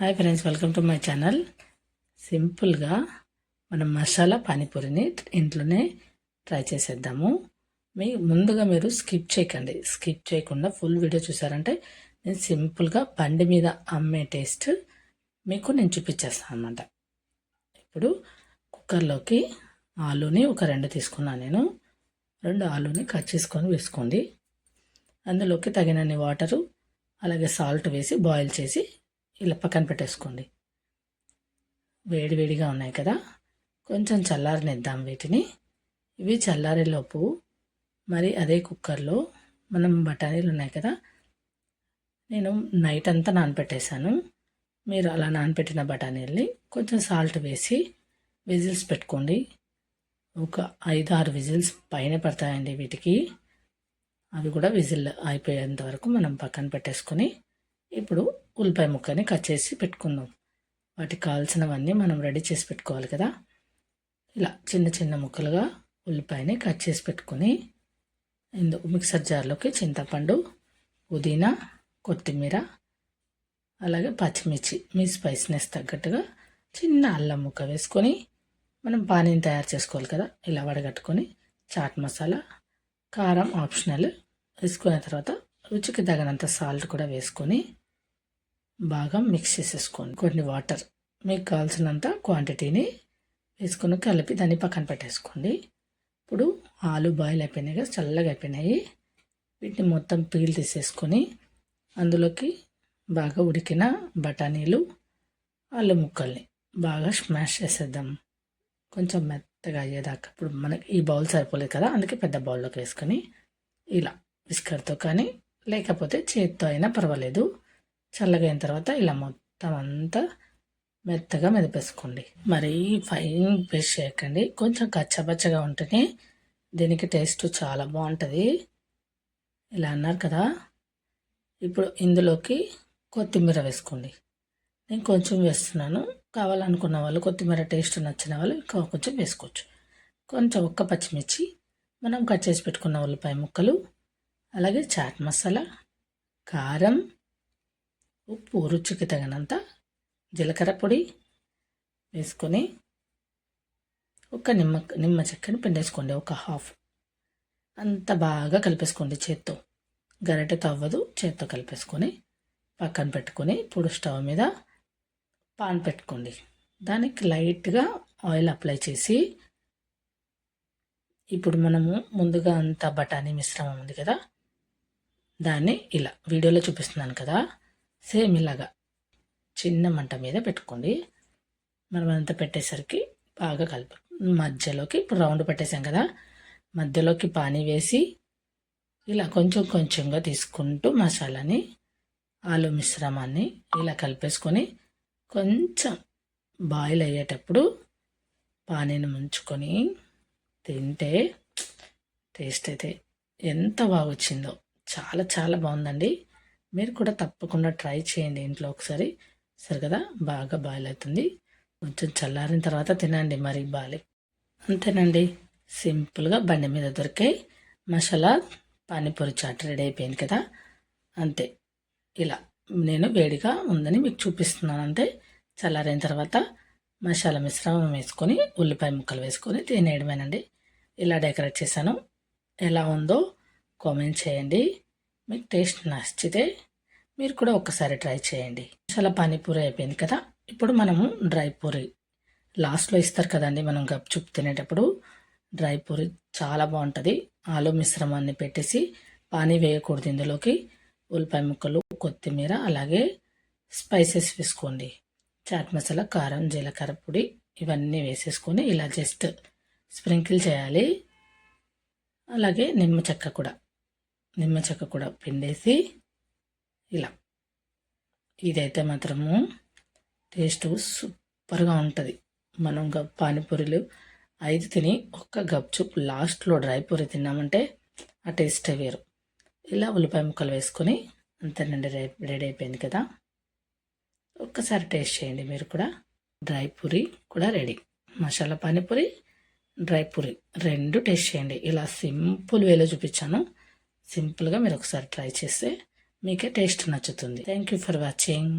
Hi friends, welcome to my channel. సింపుల్గా మనం మసాలా పానీపూరిని ఇంట్లోనే ట్రై చేసేద్దాము. ముందుగా మీరు స్కిప్ చేయకుండా ఫుల్ వీడియో చూసారంటే నేను సింపుల్గా బండి మీద అమ్మే టేస్ట్ మీకు నేను చూపించేస్తాను అనమాట. ఇప్పుడు కుక్కర్లోకి ఆలూని ఒక 2 తీసుకున్నాను. నేను 2 ఆలూని కట్ చేసుకొని వేసుకోండి. అందులోకి తగినన్ని వాటరు అలాగే సాల్ట్ వేసి బాయిల్ చేసి ఇలా పక్కన పెట్టేసుకోండి. వేడివేడిగా ఉన్నాయి కదా, కొంచెం చల్లారనిద్దాం వీటిని. ఇవి చల్లారేలోపు మరి అదే కుక్కర్లో మనం బఠానీలు ఉన్నాయి కదా, నేను నైట్ అంతా నానపెట్టేశాను. మీరు అలా నానపెట్టిన బఠానీల్ని కొంచెం సాల్ట్ వేసి విజిల్స్ పెట్టుకోండి. ఒక 5-6 విజిల్స్ పైన పడతాయండి వీటికి. అవి కూడా విజిల్ అయిపోయేంత వరకు మనం పక్కన పెట్టేసుకొని ఇప్పుడు ఉల్లిపాయ ముక్కని కట్ చేసి పెట్టుకుందాం. వాటికి కావాల్సినవన్నీ మనం రెడీ చేసి పెట్టుకోవాలి కదా. ఇలా చిన్న చిన్న ముక్కలుగా ఉల్లిపాయని కట్ చేసి పెట్టుకొని మిక్సర్ జార్లోకి చింతపండు, పుదీనా, కొత్తిమీర అలాగే పచ్చిమిర్చి మీ స్పైస్నెస్ తగ్గట్టుగా చిన్న అల్లం ముక్క వేసుకొని మనం పానీని తయారు చేసుకోవాలి కదా. ఇలా వడగట్టుకొని చాట్ మసాలా, కారం ఆప్షనల్ వేసుకున్న తర్వాత రుచికి తగినంత సాల్ట్ కూడా వేసుకొని బాగా మిక్స్ చేసేసుకోండి. కొన్ని వాటర్ మీకు కావాల్సినంత క్వాంటిటీని వేసుకొని కలిపి దాన్ని పక్కన పెట్టేసుకోండి. ఇప్పుడు ఆలు బాయిల్ అయిపోయినాయి కదా, చల్లగా అయిపోయినాయి. వీటిని మొత్తం పీల్ తీసేసుకొని అందులోకి బాగా ఉడికిన బఠానీలు, ఆలు ముక్కల్ని బాగా స్మాష్ చేసేద్దాం కొంచెం మెత్తగా అయ్యేదాకా. ఇప్పుడు మనకి ఈ బౌల్ సరిపోలేదు కదా, అందుకే పెద్ద బౌల్లోకి వేసుకొని ఇలా విస్కర్తో కానీ లేకపోతే చేతితో అయినా పర్వాలేదు. చల్లగా అయిన తర్వాత ఇలా మొత్తం అంతా మెత్తగా మెదిపేసుకోండి. మరీ ఫైన్ పేస్ట్ చేయకండి, కొంచెం కచ్చపచ్చగా ఉంటేనే దీనికి టేస్ట్ చాలా బాగుంటుంది. ఇలా అన్నారు కదా, ఇప్పుడు ఇందులోకి కొత్తిమీర వేసుకోండి. నేను కొంచెం వేస్తున్నాను, కావాలనుకున్న వాళ్ళు కొత్తిమీర టేస్ట్ నచ్చిన వాళ్ళు ఇంకా కొంచెం వేసుకోవచ్చు. కొంచెం ఒక్క పచ్చిమిర్చి, మనం కట్ చేసి పెట్టుకున్న ఉల్లిపాయ ముక్కలు, అలాగే చాట్ మసాలా, కారం, ఉప్పు రుచికి తగినంత, జీలకర్ర పొడి వేసుకొని ఒక నిమ్మ చెక్కని పిండేసుకోండి. ఒక హాఫ్ అంత బాగా కలిపేసుకోండి చేత్తో. గరిటెతో అవ్వదు, చేత్తో కలిపేసుకొని పక్కన పెట్టుకొని ఇప్పుడు స్టవ్ మీద పాన్ పెట్టుకోండి. దానికి లైట్గా ఆయిల్ అప్లై చేసి ఇప్పుడు మనము ముందుగా అంతా బఠానీ మిశ్రమం ఉంది కదా, దాన్ని ఇలా వీడియోలో చూపిస్తున్నాను కదా, సేమ్ ఇలాగా చిన్న మంట మీద పెట్టుకోండి. మనం అంతా పెట్టేసరికి బాగా కలుపు. మధ్యలోకి ఇప్పుడు రౌండ్ పెట్టేసాం కదా, మధ్యలోకి పానీ వేసి ఇలా కొంచెం కొంచెంగా తీసుకుంటూ మసాలాని, ఆలు మిశ్రమాన్ని ఇలా కలిపేసుకొని కొంచెం బాయిల్ అయ్యేటప్పుడు పానీని ముంచుకొని తింటే టేస్ట్ అయితే ఎంత బాగా వచ్చిందో. చాలా చాలా బాగుందండి. మీరు కూడా తప్పకుండా ట్రై చేయండి ఇంట్లో ఒకసారి. సరే కదా, బాగా బాయిల్ అవుతుంది. కొంచెం చల్లారిన తర్వాత తినండి, మరి బాలే. అంతేనండి, సింపుల్గా బండి మీద దొరికే మసాలా పానీపూరి చాట్ రెడీ అయిపోయింది కదా. అంతే, ఇలా నేను వేడిగా ఉందని మీకు చూపిస్తున్నాను. అంతే, చల్లారిన తర్వాత మసాలా మిశ్రమం వేసుకొని ఉల్లిపాయ ముక్కలు వేసుకొని తినేయడమేనండి. ఇలా డెకరేట్ చేశాను. ఎలా ఉందో కామెంట్ చేయండి. మీకు టేస్ట్ నచ్చితే మీరు కూడా ఒక్కసారి ట్రై చేయండి. మసాలా పానీపూరి అయిపోయింది కదా, ఇప్పుడు మనము డ్రై పూరి లాస్ట్లో ఇస్తారు కదండి, మనం గప్చుప్ తినేటప్పుడు డ్రై పూరి చాలా బాగుంటుంది. ఆలు మిశ్రమాన్ని పెట్టేసి పానీ వేయకూడదు, ఇందులోకి ఉల్లిపాయ ముక్కలు, కొత్తిమీర అలాగే స్పైసెస్ వేసుకోండి. చాట్ మసాలా, కారం, జీలకర్ర పొడి ఇవన్నీ వేసేసుకొని ఇలా జస్ట్ స్ప్రింకిల్ చేయాలి. అలాగే నిమ్మ చెక్క కూడా పిండేసి ఇలా, ఇదైతే మాత్రము టేస్ట్ సూపర్గా ఉంటుంది. మనం పానీపూరీలు 5 తిని ఒక్క గప్చుప్ లాస్ట్లో డ్రై పూరి తిన్నామంటే ఆ టేస్టే వేరు. ఇలా ఉల్లిపాయ ముక్కలు వేసుకొని అంతేనండి, రెడీ అయిపోయింది కదా. ఒక్కసారి టేస్ట్ చేయండి మీరు కూడా. డ్రై పూరి కూడా ready. Masala panipuri, dry puri 2 taste చేయండి. ఇలా సింపుల్ వేలో చూపించాను. సింపుల్గా మీరు ఒకసారి ట్రై చేస్తే మీకే టేస్ట్ నచ్చుతుంది. Thank you for watching.